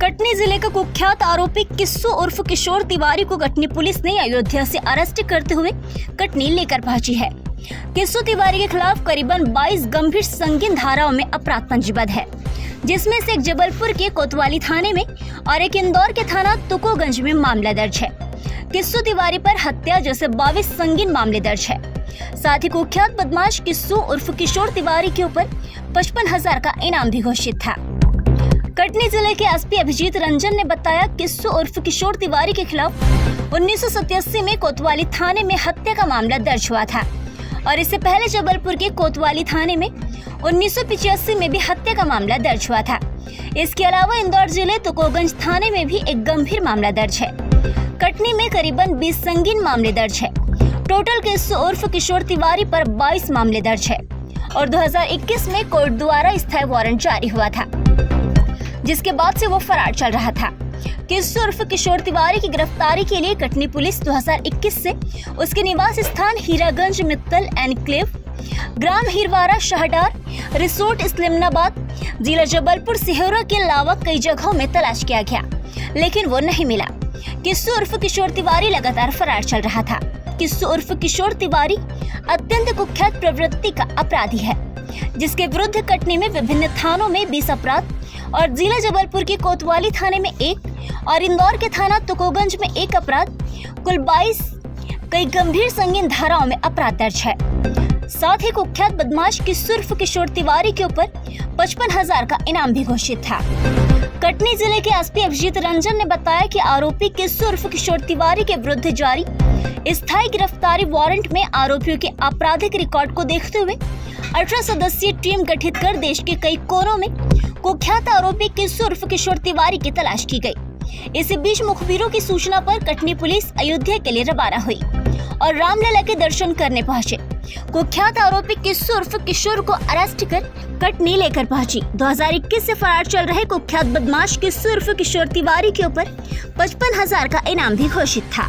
कटनी जिले का कुख्यात आरोपी किस्सू उर्फ किशोर तिवारी को कटनी पुलिस ने अयोध्या से अरेस्ट करते हुए कटनी लेकर पहुंची है। किस्सू तिवारी के खिलाफ करीबन 22 गंभीर संगीन धाराओं में अपराध पंजीबद्ध है, जिसमें से एक जबलपुर के कोतवाली थाने में और एक इंदौर के थाना तुकोगंज में मामला दर्ज है। किस्सू तिवारी पर हत्या जैसे 22 संगीन मामले दर्ज है। साथ ही कुख्यात बदमाश किस्सू उर्फ किशोर तिवारी के ऊपर 55,000 का इनाम भी घोषित था। कटनी जिले के एसपी अभिजीत रंजन ने बताया, किस्सू उर्फ किशोर तिवारी के खिलाफ 1987 में कोतवाली थाने में हत्या का मामला दर्ज हुआ था और इससे पहले जबलपुर के कोतवाली थाने में 1985 में भी हत्या का मामला दर्ज हुआ था। इसके अलावा इंदौर जिले तुकोगंज थाने में भी एक गंभीर मामला दर्ज है। कटनी में करीबन 20 संगीन मामले दर्ज है। टोटल किस्सू उर्फ किशोर तिवारी पर 22 मामले दर्ज है और 2021 में कोर्ट द्वारा स्थायी वारंट जारी हुआ था, जिसके बाद से वो फरार चल रहा था। किस्सू उर्फ किशोर तिवारी की गिरफ्तारी के लिए कटनी पुलिस 2021 से उसके निवास स्थान हीरागंज मित्तल एनक्लेव, ग्राम हिरवारा शाहडार रिसोर्ट इस्लामाबाद, जिला जबलपुर सिहोरा के अलावा कई जगहों में तलाश किया गया, लेकिन वो नहीं मिला। किस्सू उर्फ किशोर तिवारी लगातार फरार चल रहा था। किस्सू उर्फ किशोर तिवारी अत्यंत कुख्यात प्रवृत्ति का अपराधी है, जिसके विरुद्ध कटनी में विभिन्न थानों में 20 अपराध और जिला जबलपुर के कोतवाली थाने में 1 और इंदौर के थाना तुकोगंज में 1 अपराध, कुल 22 कई गंभीर संगीन धाराओं में अपराध दर्ज है। साथ ही कुख्यात बदमाश किस्सू उर्फ किशोर तिवारी के ऊपर 55,000 का इनाम भी घोषित था। कटनी जिले के एसपी अभिजीत रंजन ने बताया कि आरोपी किस्सू उर्फ किशोर तिवारी के विरुद्ध जारी स्थायी गिरफ्तारी वारंट में आरोपियों के आपराधिक रिकॉर्ड को देखते हुए 18 सदस्यीय टीम गठित कर देश के कई कोनों में कुख्यात आरोपी किस्सू उर्फ किशोर तिवारी की तलाश की गई। इसी बीच मुखबिरों की सूचना पर कटनी पुलिस अयोध्या के लिए रवाना हुई और रामलला के दर्शन करने पहुंचे। कुख्यात आरोपी किस्सू उर्फ किशोर को अरेस्ट कर कटनी लेकर पहुंची। 2021 से फरार चल रहे कुख्यात बदमाश किस्सू उर्फ किशोर तिवारी के ऊपर 55,000 का इनाम भी घोषित था।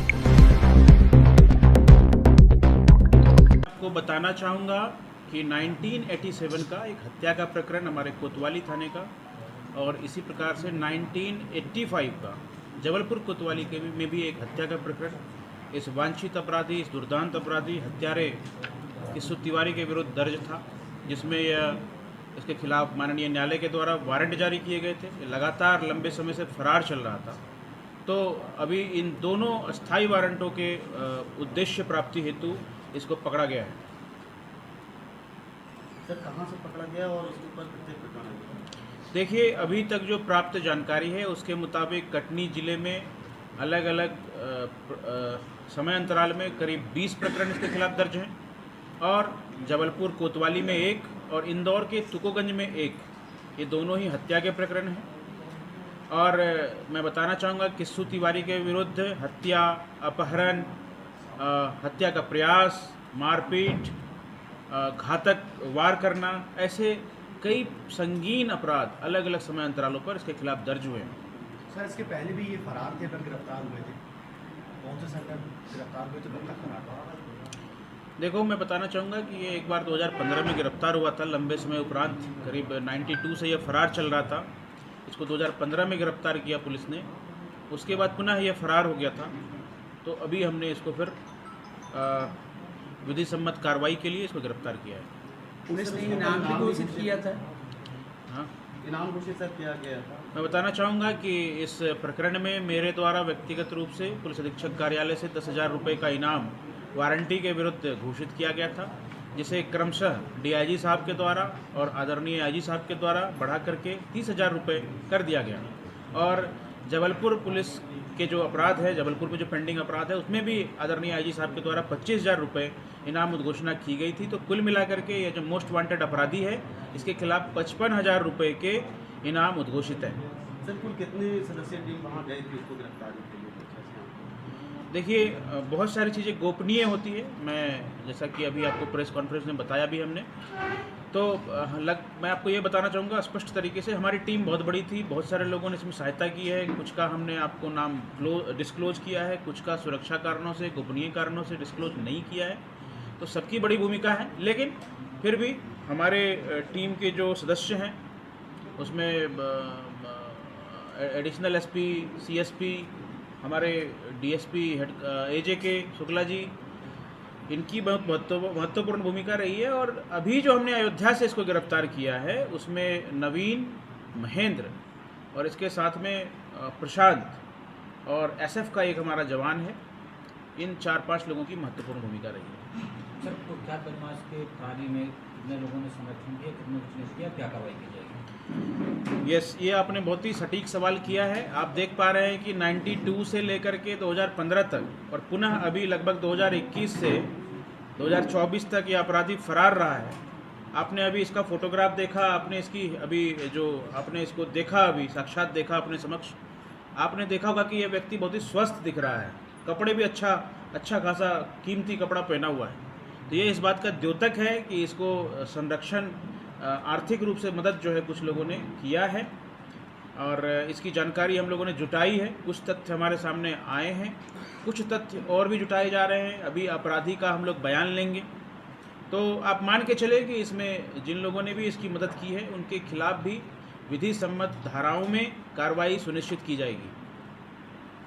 आपको बताना चाहूँगा कि 1987 का एक हत्या का प्रकरण हमारे कोतवाली थाने का और इसी प्रकार से 1985 का जबलपुर कोतवाली के में भी एक हत्या का प्रकरण इस वांछित अपराधी, इस दुर्दांत अपराधी हत्यारे किस्सू तिवारी के विरुद्ध दर्ज था, जिसमें इसके खिलाफ माननीय न्यायालय के द्वारा वारंट जारी किए गए थे। लगातार लंबे समय से फरार चल रहा था, तो अभी इन दोनों अस्थायी वारंटों के उद्देश्य प्राप्ति हेतु इसको पकड़ा गया है। सर, कहाँ से पकड़ा गया और उसके ऊपर कितने प्रकरण हैं? देखिए, अभी तक जो प्राप्त जानकारी है उसके मुताबिक कटनी जिले में अलग अलग समय अंतराल में करीब 20 प्रकरण इसके खिलाफ दर्ज हैं और जबलपुर कोतवाली में 1 और इंदौर के तुकोगंज में 1, ये दोनों ही हत्या के प्रकरण हैं। और मैं बताना चाहूँगा किस्सू तिवारी के विरुद्ध हत्या, अपहरण, हत्या का प्रयास, मारपीट, घातक वार करना, ऐसे कई संगीन अपराध अलग अलग समय अंतरालों पर इसके खिलाफ दर्ज हुए हैं। सर, इसके पहले भी ये फरार थे, पर गिरफ्तार हुए थे। कौन से सरकार गिरफ्तार हुए थे, कब तक फरार? देखो, मैं बताना चाहूँगा कि ये एक बार 2015 में गिरफ्तार हुआ था। लंबे समय उपरांत करीब 92 से ये फरार चल रहा था। इसको 2015 में गिरफ्तार किया पुलिस ने, उसके बाद पुनः ये फरार हो गया था। तो अभी हमने इसको फिर विधि सम्मत कार्रवाई के लिए इसको गिरफ्तार किया है। पुलिस ने इनाम भी घोषित किया था। हाँ, इनाम घोषित किया गया था। मैं बताना चाहूँगा कि इस प्रकरण में मेरे द्वारा व्यक्तिगत रूप से पुलिस अधीक्षक कार्यालय से 10,000 रुपये का इनाम वारंटी के विरुद्ध घोषित किया गया था, जिसे क्रमशः डीआईजी साहब के द्वारा और आदरणीय आईजी साहब के द्वारा बढ़ा करके 30,000 रुपये कर दिया गया। और जबलपुर पुलिस के जो अपराध है, जबलपुर में जो पेंडिंग अपराध है, उसमें भी आदरणीय आईजी साहब के द्वारा 25,000 रुपये इनाम उद्घोषणा की गई थी। तो कुल मिलाकर के ये जो मोस्ट वांटेड अपराधी है, इसके खिलाफ 55,000 रुपये के इनाम उद्घोषित है। सर, कुल कितने सदस्य टीम वहाँ गए थे उसको गिरफ्तारी के लिए? देखिए, बहुत सारी चीज़ें गोपनीय होती है। मैं जैसा कि अभी आपको प्रेस कॉन्फ्रेंस में बताया भी हमने, तो मैं आपको ये बताना चाहूँगा स्पष्ट तरीके से, हमारी टीम बहुत बड़ी थी, बहुत सारे लोगों ने इसमें सहायता की है। कुछ का हमने आपको नाम डिस्क्लोज किया है, कुछ का सुरक्षा कारणों से, गोपनीय कारणों से डिस्क्लोज नहीं किया है। तो सबकी बड़ी भूमिका है, लेकिन फिर भी हमारे टीम के जो सदस्य हैं उसमें एडिशनल एसपी, सीएसपी, हमारे डीएसपी AJK शुक्ला जी, इनकी बहुत महत्वपूर्ण भूमिका रही है। और अभी जो हमने अयोध्या से इसको गिरफ्तार किया है उसमें नवीन, महेंद्र और इसके साथ में प्रशांत और SF का एक हमारा जवान है। इन 4-5 लोगों की महत्वपूर्ण भूमिका रही है। सर, कुख्यात बदमाश के थाने में कितने लोगों ने समर्थन किया, कितने ने किया, क्या कार्रवाई की जाएगी? यस, ये आपने बहुत ही सटीक सवाल किया है। आप देख पा रहे हैं कि 92 से लेकर के 2015 तक और पुनः अभी लगभग 2021 से 2024 तक ये अपराधी फरार रहा है। आपने अभी इसका फोटोग्राफ देखा, आपने इसकी अभी जो आपने इसको देखा, अभी साक्षात देखा अपने समक्ष, आपने देखा होगा कि ये व्यक्ति बहुत ही स्वस्थ दिख रहा है, कपड़े भी अच्छा खासा कीमती कपड़ा पहना हुआ है। तो ये इस बात का द्योतक है कि इसको संरक्षण, आर्थिक रूप से मदद जो है कुछ लोगों ने किया है और इसकी जानकारी हम लोगों ने जुटाई है। कुछ तथ्य हमारे सामने आए हैं, कुछ तथ्य और भी जुटाए जा रहे हैं। अभी अपराधी का हम लोग बयान लेंगे, तो आप मान के चले कि इसमें जिन लोगों ने भी इसकी मदद की है उनके खिलाफ भी विधि सम्मत धाराओं में कार्रवाई सुनिश्चित की जाएगी।